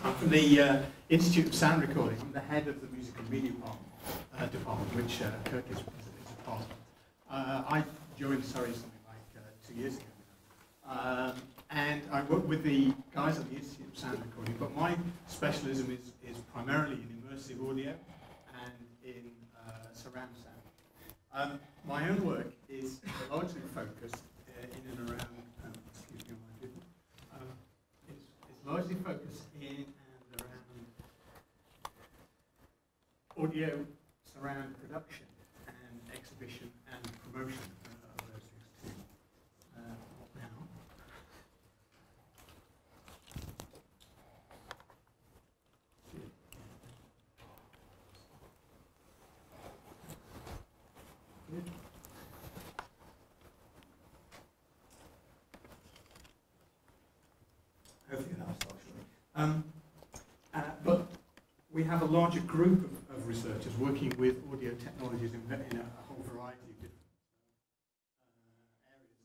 I'm from the Institute of Sound Recording. I'm the head of the Music and Media department, which Kirk is a part of. I joined Surrey something like 2 years ago. And I work with the guys at the Institute of Sound Recording, but my specialism is primarily in immersive audio and in surround sound. My own work is largely focused in and around, excuse me, it's largely focused in and around audio surround production and exhibition and promotion of those things too. What now? Hopefully that'll start shortly. But we have a larger group of researchers working with audio technologies in a whole variety of different areas.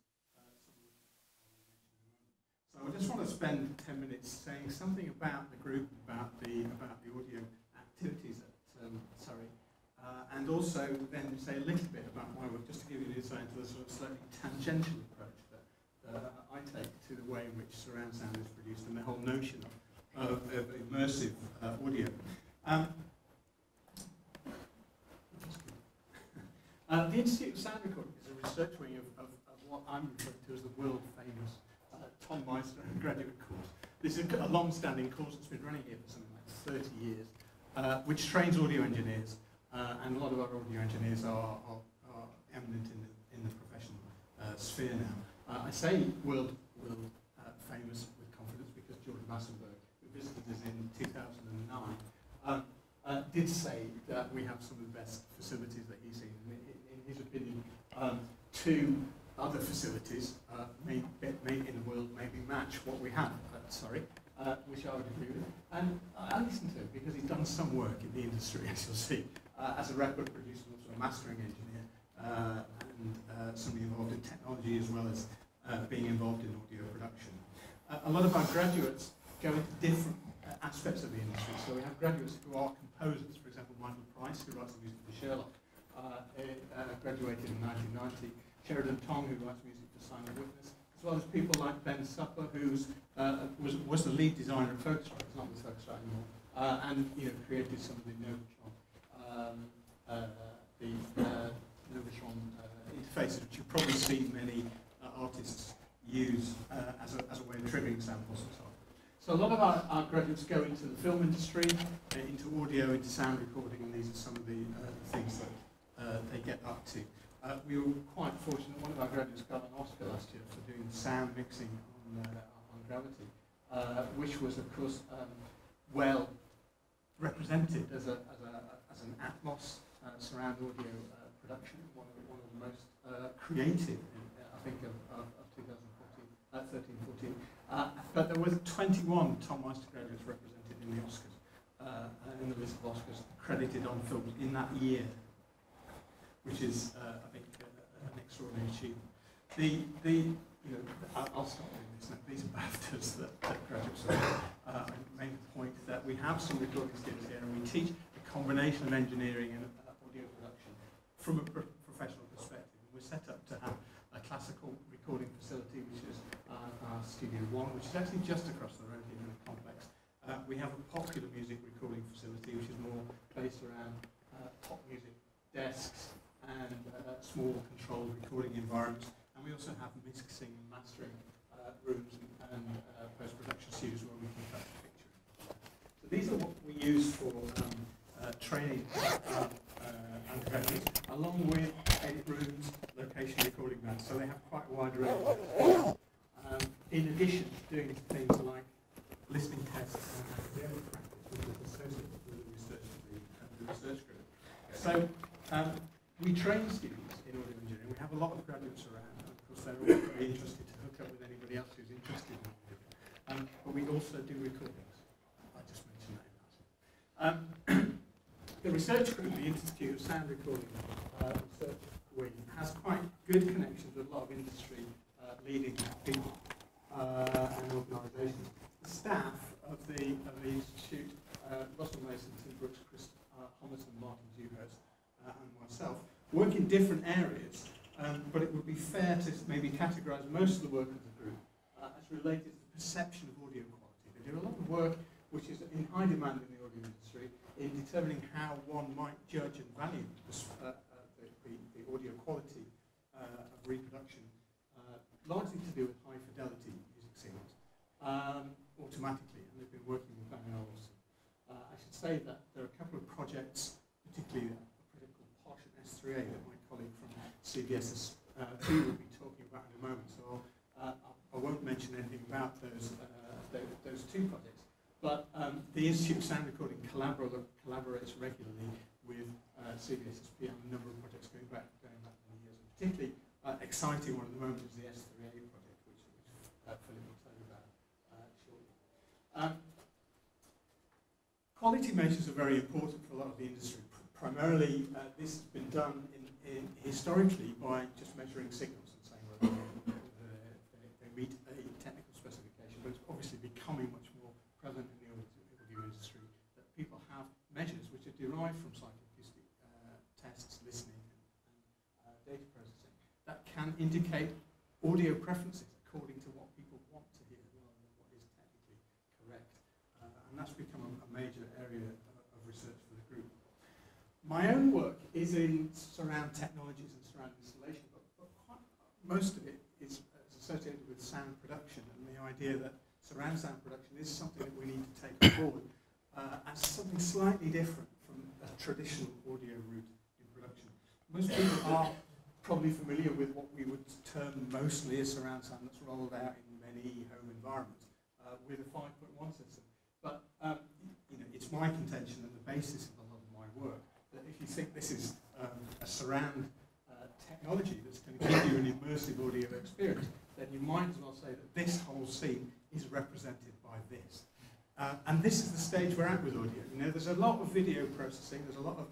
So I just want to spend 10 minutes saying something about the group, about the audio activities at Surrey, and also then say a little bit about my work, just to give you an insight into the sort of slightly tangential approach that I take to the way in which surround sound is produced and the whole notion of immersive audio. The Institute of Sound Recording is a research wing of what I'm referring to as the world-famous Tom Meister graduate course. This is a long-standing course that's been running here for something like 30 years, which trains audio engineers, and a lot of our audio engineers are eminent in the professional sphere now. I say world famous with confidence because George Massenberg, who visited us in 2009, did say that we have some of the best facilities that he's seen. In his opinion, two other facilities in the world maybe match what we have at Surrey, which I would agree with. And I listen to him because he's done some work in the industry, as you'll see, as a record producer, also a mastering engineer, and somebody involved in technology as well as being involved in audio production. A lot of our graduates go into different aspects of the industry. So we have graduates who are composers. For example, Michael Price, who writes the music for Sherlock, graduated in 1990. Sheridan Tong, who writes music for Simon Witness, as well as people like Ben Supper, who was the lead designer at Focusrite. He's not with Focusrite anymore, and created some of the Novatron interfaces, which you've probably seen many artists use as a way of trimming samples and so on. So a lot of our graduates go into the film industry, into audio, into sound recording, and these are some of the things that they get up to. We were quite fortunate. One of our graduates got an Oscar last year for doing sound mixing on Gravity, which was, of course, well represented as an Atmos surround audio production, one of the most creative, I think, of 2013-14. But there were 21 Tom Meister graduates represented in the Oscars, in the list of Oscars credited on films in that year, which is, I think, an extraordinary achievement. I'll stop doing this now. These are BAFTAs that graduates are. I made the point that we have some recording students here, and we teach a combination of engineering and audio production from a professional perspective. And we're set up to have a classical recording facility, which is our Studio 1, which is actually just across the road here in the complex. We have a popular music recording facility, which is more based around pop music desks and small controlled recording environments. And we also have mixing and mastering rooms and post-production studios where we can cut the picture. So these are what we use for training undergraduates, along with edit rooms, location recording bands. So they have quite a wide range. In addition to doing things like listening tests and academic practice, which is associated with the research group. So we train students in audio engineering. We have a lot of graduates around, and of course they're all very interested to hook up with anybody else who's interested in audio. But we also do recordings. I just mentioned that. The research group, the Institute of Sound Recording Research Wing, has quite good connections with a lot of industry leading people and organisations. The staff of the Institute different areas, but it would be fair to maybe categorise most of the work of the group as related to the perception of audio quality. They do a lot of work which is in high demand in the audio industry in determining how one might judge and value the audio quality of reproduction, largely to do with high fidelity music signals, automatically, and they've been working with Bang & Olufsen. I should say that there are a couple of projects, particularly a project called Posh and S3A that my colleague from CBS will be talking about in a moment, so I won't mention anything about those two projects. But the Institute of Sound Recording collaborates regularly with CBSSP on a number of projects going back many years. And particularly exciting one at the moment is the S3A project, which Philip will tell you about shortly. Quality measures are very important for a lot of the industry. Primarily, this has been done historically by just measuring signals and saying whether they meet a technical specification, but it's obviously becoming much more prevalent in the audio industry that people have measures which are derived from psychoacoustic tests, listening, and data processing that can indicate audio preferences according to what people want to hear rather than what is technically correct. And that's become a major area of research for the group. My own work is in surround technologies and surround installation, but most of it is associated with sound production and the idea that surround sound production is something that we need to take on board as something slightly different from a traditional audio route in production. Most people are probably familiar with what we would term mostly a surround sound that's rolled out in many home environments with a 5.1 system. But it's my contention and the basis of a lot of my work that if you think this is a surround technology that's going to give you an immersive audio experience, then you might as well say that this whole scene is represented by this. And this is the stage we're at with audio. There's a lot of video processing, there's a lot of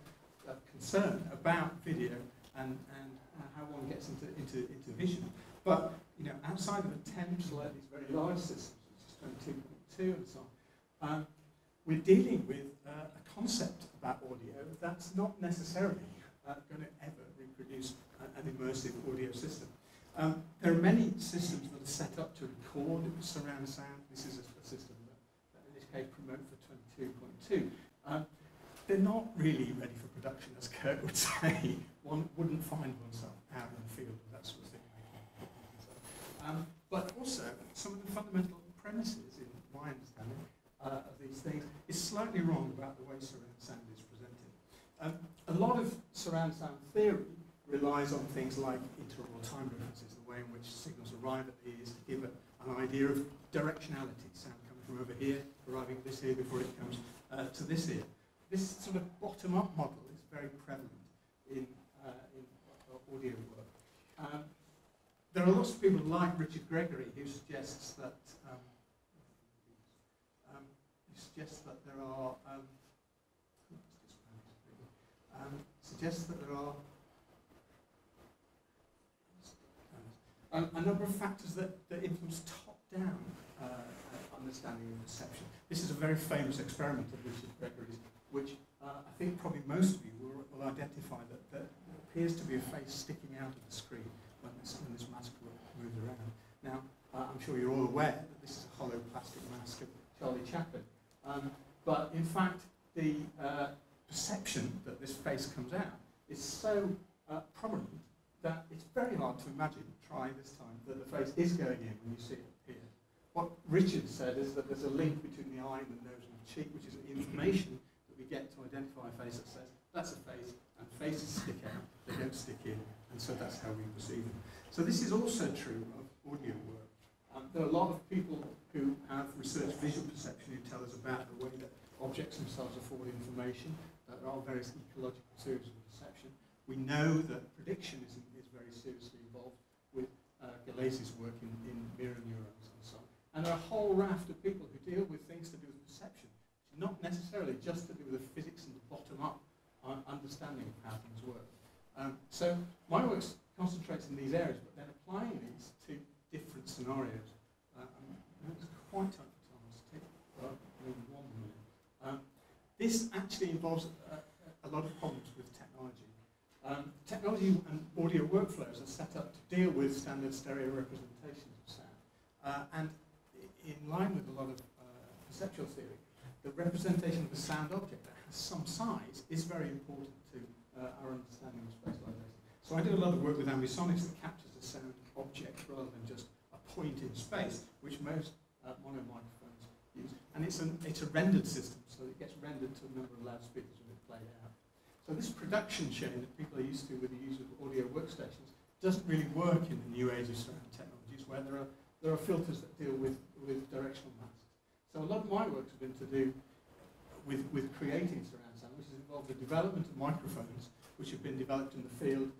concern about video and how one gets into vision. But outside of attempts like these very large systems, which is 22.2 and so on, we're dealing with a concept about audio that's not necessarily going to ever reproduce an immersive audio system. There are many systems that are set up to record surround sound. This is a system that in this case promote for 22.2. They're not really ready for production, as Kurt would say. One wouldn't find oneself out in the field with that sort of thing. But also, some of the fundamental premises, in my understanding, of these things is slightly wrong about the way surround sound is presented. A lot of surround sound theory relies on things like interval time differences, the way in which signals arrive at the ears to give an idea of directionality. Sound coming from over here, arriving at this ear before it comes to this ear. This sort of bottom-up model is very prevalent in audio work. There are lots of people like Richard Gregory who suggests that there are a number of factors that influence top-down understanding of perception. This is a very famous experiment of Richard Gregory's, which I think probably most of you will identify that there appears to be a face sticking out of the screen when this mask moves around. Now, I'm sure you're all aware that this is a hollow plastic mask of Charlie Chaplin. But in fact, the perception that this face comes out is so prominent that it's very hard to imagine, try this time, that the face is going in when you see it here. What Richard said is that there's a link between the eye and the nose and the cheek, which is information that we get to identify a face that says, that's a face, and faces stick out, they don't stick in, and so that's how we perceive them. So this is also true of audio work. There are a lot of people who have researched visual perception who tell us about the way that objects themselves afford information. There are various ecological theories of perception. We know that prediction is very seriously involved with Galese's work in mirror neurons and so on. And there are a whole raft of people who deal with things to do with perception, not necessarily just to do with the physics and the bottom-up understanding of how things work. So my work concentrates in these areas, but then applying these to different scenarios. It's quite tough for time to take maybe 1 minute. This actually involves a lot of problems with technology. technology and audio workflows are set up to deal with standard stereo representations of sound. And in line with a lot of perceptual theory, the representation of a sound object that has some size is very important to our understanding of spatialization. So I do a lot of work with ambisonics that captures a sound object rather than just a point in space, which most mono microphones use. And it's a rendered system, so it gets rendered to a number of loudspeakers when it's played out. So this production chain that people are used to with the use of audio workstations doesn't really work in the new age of surround technologies, where there are filters that deal with directional masks. So a lot of my work has been to do with creating surround sound, which has involved the development of microphones, which have been developed in the field,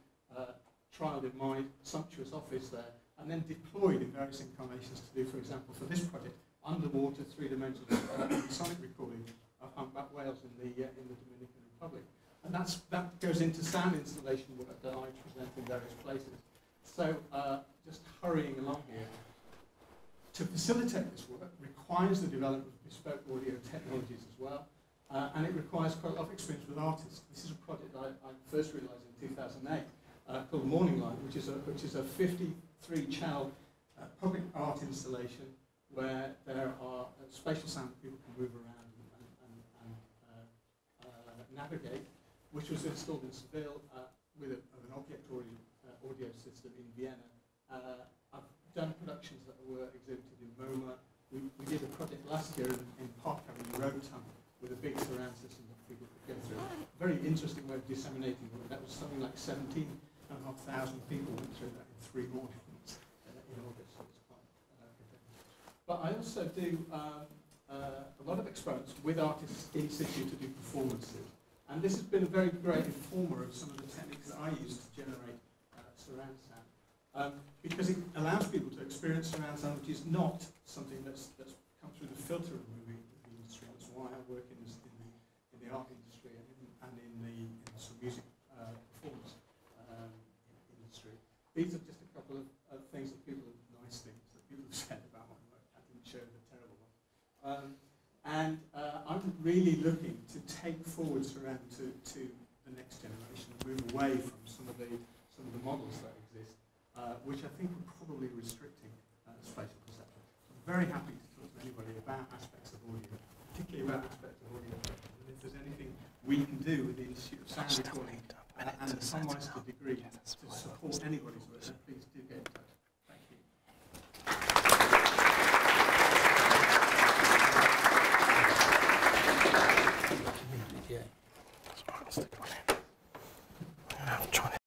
trialed in my sumptuous office there, and then deployed in various incarnations to do, for example, for this project, underwater three-dimensional sonic recording of humpback whales in the Dominican Republic. And that goes into sound installation work that I present in various places. So just hurrying along here, to facilitate this work requires the development of bespoke audio technologies as well, and it requires quite a lot of experience with artists. This is a project I first realised in 2008 called Morning Light, which is a 53-channel public art installation where there are spatial sound that people can move around and navigate, which was installed in Seville with an object audio system in Vienna. I've done productions that were exhibited in MoMA. We did a project last year in Park Avenue Road Tunnel with a big surround system that people could go through. Very interesting way of disseminating work. That was something like 17,500 people went through that in 3 mornings in August. So it's quite but I also do a lot of experiments with artists in situ to do performances. And this has been a very great informer of some of the techniques that I use to generate surround sound. Because it allows people to experience surround sound, which is not something that's come through the filter of the industry. That's why I work in the art industry and in some music performance industry. These are just a couple of things that people have, nice things that people have said about my work. I didn't show the terrible ones. I'm really looking to take forward surround to the next generation and move away from some of the models that exist, which I think are probably restricting spatial perception. So I'm very happy to talk to anybody about aspects of audio, particularly about aspects of audio. And if there's anything we can do with the Institute of Sound Recording and the Tom Meister degree to support anybody's work, then please do get in touch. Thank you. I'm trying to